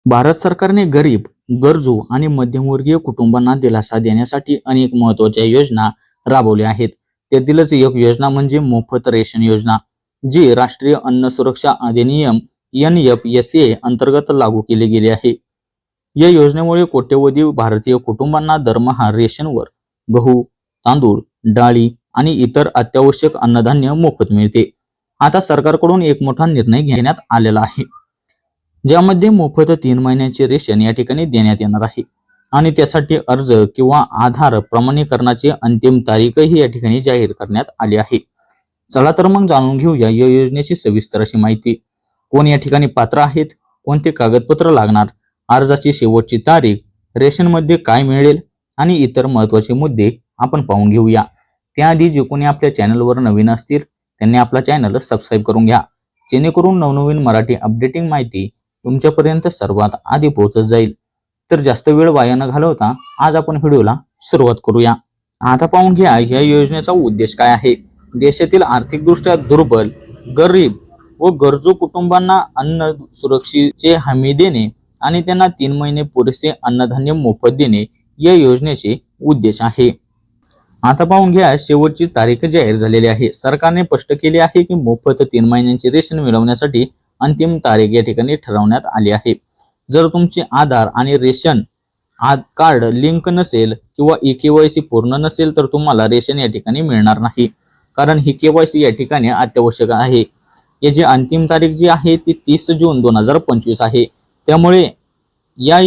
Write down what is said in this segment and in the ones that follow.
भारत सरकारने गरीब, गरजू आणि मध्यमवर्गीय कुटुंबांना दिलासा देण्यासाठी अनेक महत्त्वाच्या योजना राबवल्या आहेत. त्यातीलच एक योजना म्हणजे मोफत रेशन योजना, जी राष्ट्रीय अन्न सुरक्षा अधिनियम NFSA अंतर्गत लागू केली गेली आहे. या योजनेमुळे कोट्यवधी भारतीय कुटुंबांना दरमहा रेशनवर गहू, तांदूळ, डाळी आणि इतर अत्यावश्यक अन्नधान्य मोफत मिळते. आता सरकारकडून एक मोठा निर्णय घेण्यात आलेला आहे, ज्यामध्ये मोफत 3 महिन्यांचे रेशन या ठिकाणी देण्यात येणार आहे आणि त्यासाठी अर्ज किंवा आधार प्रमाणीकरणाची अंतिम तारीखही या ठिकाणी जाहीर करण्यात आली आहे. चला तर मग जाणून घेऊया या योजनेची सविस्तर अशी माहिती. कोण या ठिकाणी पात्र आहेत, कोणते कागदपत्र लागणार, अर्जाची शेवटची तारीख, रेशनमध्ये काय मिळेल आणि इतर महत्त्वाचे मुद्दे आपण पाहून घेऊया. त्याआधी जे कोणी आपल्या चॅनलवर नवीन असतील त्यांनी आपला चॅनल सबस्क्राईब करून घ्या, जेणेकरून नवनवीन मराठी अपडेटिंग माहिती तुमच्यापर्यंत सर्वात आधी पोहोचत जाईल. तर जास्त वेळ वाया न घालवता आज आपण व्हिडिओला सुरुवात करूया. आता पाहून घ्या या योजनेचा उद्देश काय आहे. देशातील आर्थिकदृष्ट्या दुर्बल, गरीब व गरजू कुटुंबांना अन्न सुरक्षेची हमी देणे आणि त्यांना 3 महिने पुरेसे अन्नधान्य मोफत देणे या योजनेचे उद्देश आहे. आता पाहून घ्या शेवटची तारीख जाहीर झालेली आहे. सरकारने स्पष्ट केले आहे की मोफत 3 महिन्यांचे रेशन मिळवण्यासाठी अंतिम तारीख या ठिकाणी ठरवण्यात आली आहे. जर तुमचे आधार आणि रेशन कार्ड लिंक नसेल किंवा EKYC पूर्ण नसेल तर तुम्हाला रेशन या ठिकाणी मिळणार नाही, कारण ही KYC या ठिकाणी अत्यावश्यक आहे. याची अंतिम तारीख जी आहे ती 30 जून 2025 आहे. त्यामुळे या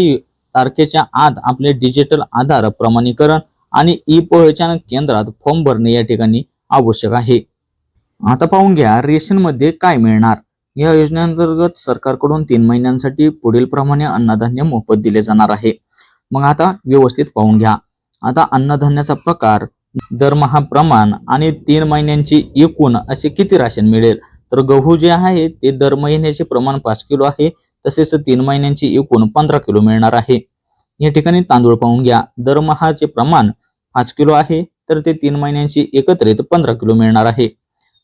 तारखेच्या आत आपले डिजिटल आधार प्रमाणीकरण आणि पहचान केंद्रात फॉर्म भरणे या ठिकाणी आवश्यक आहे. आता पाहून घ्या रेशन मध्ये काय मिळणार. या योजनेअंतर्गत सरकारकडून 3 महिन्यांसाठी पुढील प्रमाणे अन्नधान्य मोफत दिले जाणार आहे. मग आता व्यवस्थित पाहून घ्या. आता अन्नधान्याचा प्रकार, दरमहा प्रमाण आणि 3 महिन्यांची एकूण असे किती राशन मिळेल. तर गहू जे आहे ते दर महिन्याचे प्रमाण 5 किलो आहे, तसेच 3 महिन्यांची एकूण 15 किलो मिळणार आहे. या ठिकाणी तांदूळ पाहून घ्या. दरमहाचे प्रमाण 5 किलो आहे, तर ते 3 महिन्यांची एकत्रित 15 किलो मिळणार आहे.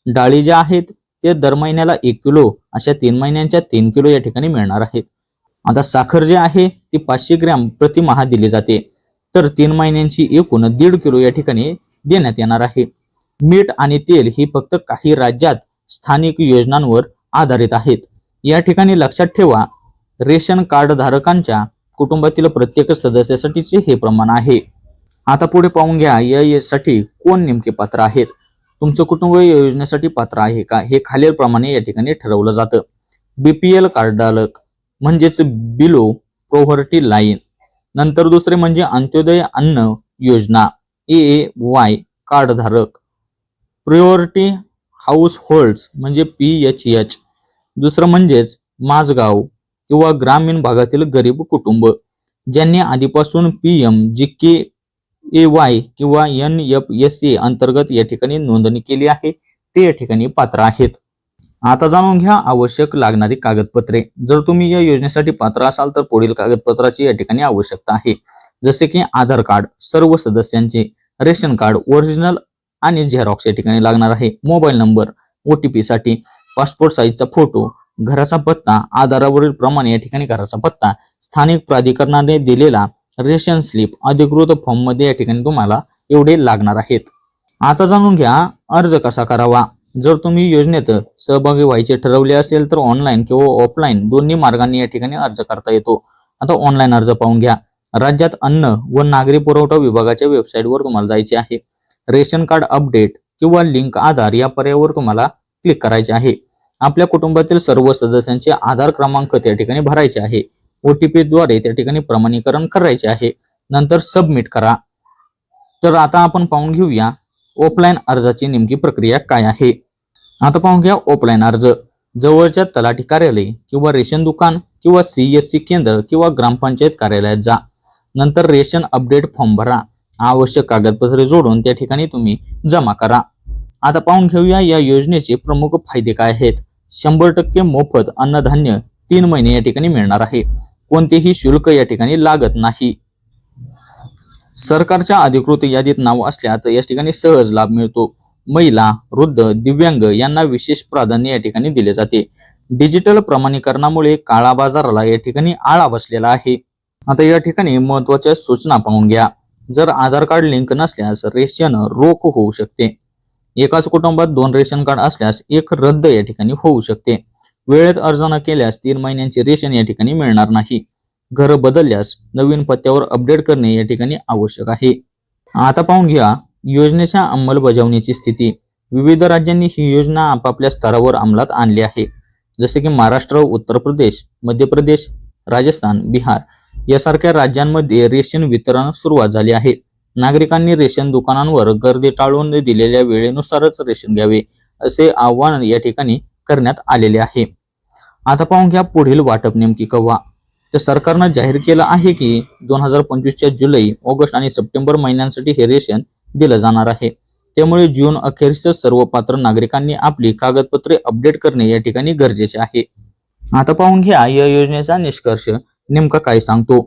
डाळी ज्या आहेत ते दर महिन्याला 1 किलो अशा 3 महिन्यांच्या 3 किलो या ठिकाणी मिळणार आहेत. आता साखर जे आहे ती 500 ग्रॅम प्रतिमाह दिली जाते, तर 3 महिन्यांची एकूण 1.5 किलो या ठिकाणी देण्यात येणार आहे. मीठ आणि तेल ही फक्त काही राज्यात स्थानिक योजनांवर आधारित आहेत. या ठिकाणी लक्षात ठेवा, रेशन कार्ड धारकांच्या कुटुंबातील प्रत्येक सदस्यासाठीचे हे प्रमाण आहे. आता पुढे पाहून घ्या यासाठी कोण नेमके पात्र आहेत. तुमचं कुटुंब या योजनेसाठी पात्र आहे का हे खालील प्रमाणे या ठिकाणी ठरवलं जातं. BPL कार्डधारक म्हणजेच बिलो पॉव्हर्टी लाईन. नंतर दुसरे म्हणजे अंत्योदय अन्न योजना AAY कार्डधारक. प्रायोरिटी हाऊस होल्ड्स म्हणजे PHH. दुसरं म्हणजेच माझगाव किंवा ग्रामीण भागातील गरीब कुटुंब ज्यांनी आधीपासून PMGKAY किंवा NFSA अंतर्गत या ठिकाणी नोंदणी केली आहे, ते या ठिकाणी पात्र आहेत. आता जाणून घ्या आवश्यक लागणारी कागदपत्रे. जर तुम्ही या योजनेसाठी पात्र असाल तर पुढील कागदपत्राची या ठिकाणी आवश्यकता आहे, जसे की आधार कार्ड सर्व सदस्यांचे, रेशन कार्ड ओरिजिनल आणि झेरॉक्स या ठिकाणी लागणार आहे, मोबाईल नंबर, OTP साठी पासपोर्ट साईजचा फोटो, घराचा पत्ता, आधारावरील प्रमाण या ठिकाणी घराचा पत्ता, स्थानिक प्राधिकरणाने दिलेला रेशन स्लिप, अधिकृत फॉर्म मध्ये या ठिकाणी तुम्हाला एवढे लागणार आहेत. आता जाणून घ्या अर्ज कसा करावा. जर तुम्ही योजनेत सहभागी व्हायचे ठरवले असेल तर ऑनलाईन किंवा ऑफलाईन दोन्ही मार्गांनी या ठिकाणी अर्ज करता येतो. आता ऑनलाईन अर्ज पाहून घ्या. राज्यात अन्न व नागरी पुरवठा विभागाच्या वेबसाईटवर तुम्हाला जायचे आहे. रेशन कार्ड अपडेट किंवा लिंक आधार या पर्यायावर तुम्हाला क्लिक करायचे आहे. आपल्या कुटुंबातील सर्व सदस्यांचे आधार क्रमांक त्या ठिकाणी भरायचे आहे. OTP द्वारे त्या ठिकाणी प्रमाणीकरण करायचे आहे. नंतर सबमिट करा. तर आता आपण पाहून घेऊया ऑफलाईन अर्जाची नेमकी प्रक्रिया काय आहे. आता पाहून घ्या ऑफलाईन अर्ज. जवळच्या तलाठी कार्यालय किंवा रेशन दुकान किंवा CSC केंद्र किंवा ग्रामपंचायत कार्यालयात जा. नंतर रेशन अपडेट फॉर्म भरा. आवश्यक कागदपत्रे जोडून त्या ठिकाणी तुम्ही जमा करा. आता पाहून घेऊया या योजनेचे प्रमुख फायदे काय आहेत. 100% मोफत अन्नधान्य 3 महिने या ठिकाणी मिळणार आहे. कोणतेही शुल्क या ठिकाणी लागत नाही. सरकारच्या अधिकृत यादीत नाव असल्यास या ठिकाणी सहज लाभ मिळतो. महिला, वृद्ध, दिव्यांग यांना विशेष प्राधान्य या ठिकाणी दिले जाते. डिजिटल प्रमाणीकरणामुळे काळा बाजाराला या ठिकाणी आळा बसलेला आहे. आता या ठिकाणी महत्वाच्या सूचना पाहून घ्या. जर आधार कार्ड लिंक नसल्यास रेशन रोख होऊ शकते. एकाच कुटुंबात 2 रेशन कार्ड असल्यास एक रद्द या ठिकाणी होऊ शकते. वेळेत अर्ज न केल्यास 3 महिन्यांचे रेशन या ठिकाणी मिळणार नाही. घर बदलल्यास नवीन पत्त्यावर अपडेट करणे या ठिकाणी आवश्यक आहे. आता पाहून घ्या योजनेच्या अंमलबजावणीची स्थिती. विविध राज्यांनी ही योजना आपापल्या स्तरावर अंमलात आणली आहे. जसे की महाराष्ट्र, उत्तर प्रदेश, मध्य प्रदेश, राजस्थान, बिहार यासारख्या राज्यांमध्ये रेशन वितरण सुरुवात झाली आहे. नागरिकांनी रेशन दुकानांवर गर्दी टाळून दिलेल्या वेळेनुसारच रेशन घ्यावे असे आवाहन या ठिकाणी करण्यात आलेले आहे. आता पाहून घ्या पुढील वाटप नेमकी केव्हा. तर सरकारनं जाहीर केलं आहे की 2025च्या जुलै, ऑगस्ट आणि सप्टेंबर महिन्यांसाठी हे रेशन दिलं जाणार आहे. त्यामुळे जून अखेरीस सर्व पात्र नागरिकांनी आपली कागदपत्रे अपडेट करणे या ठिकाणी गरजेचे आहे. आता पाहून घ्या या योजनेचा निष्कर्ष नेमका काय सांगतो.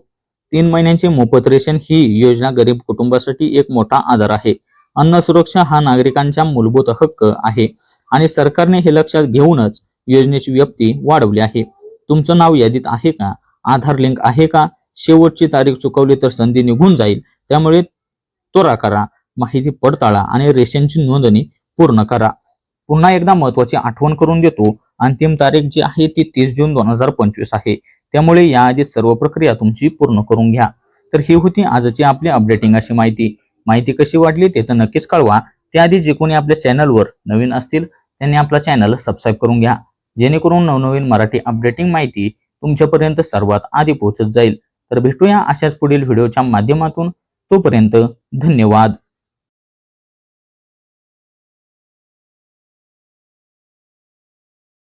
3 महिन्यांचे मोफत रेशन ही योजना गरीब कुटुंबासाठी एक मोठा आधार आहे. अन्न सुरक्षा हा नागरिकांचा मूलभूत हक्क आहे आणि सरकारने हे लक्षात घेऊनच योजनेची व्याप्ती वाढवली आहे. तुमचं नाव यादीत आहे का? आधार लिंक आहे का? शेवटची तारीख चुकवली तर संधी निघून जाईल. त्यामुळे त्वरा करा, माहिती पडताळा आणि रेशनची नोंदणी पूर्ण करा. पुन्हा एकदा महत्वाची आठवण करून देतो. अंतिम तारीख जी आहे ती 30 जून 2025 आहे. त्यामुळे याआधी सर्व प्रक्रिया तुमची पूर्ण करून घ्या. तर ही होती आजची आपली अपडेटिंग अशी माहिती कशी वाटली ते तर नक्कीच कळवा. त्याआधी जे कोणी आपल्या चॅनलवर नवीन असतील त्यांनी आपला चॅनल सबस्क्राईब करून घ्या, जेणेकरून नवनवीन मराठी अपडेटिंग माहिती तुमच्यापर्यंत सर्वात आधी पोहोचत जाईल. तर भेटूया अशाच पुढील व्हिडिओच्या माध्यमातून. तोपर्यंत धन्यवाद.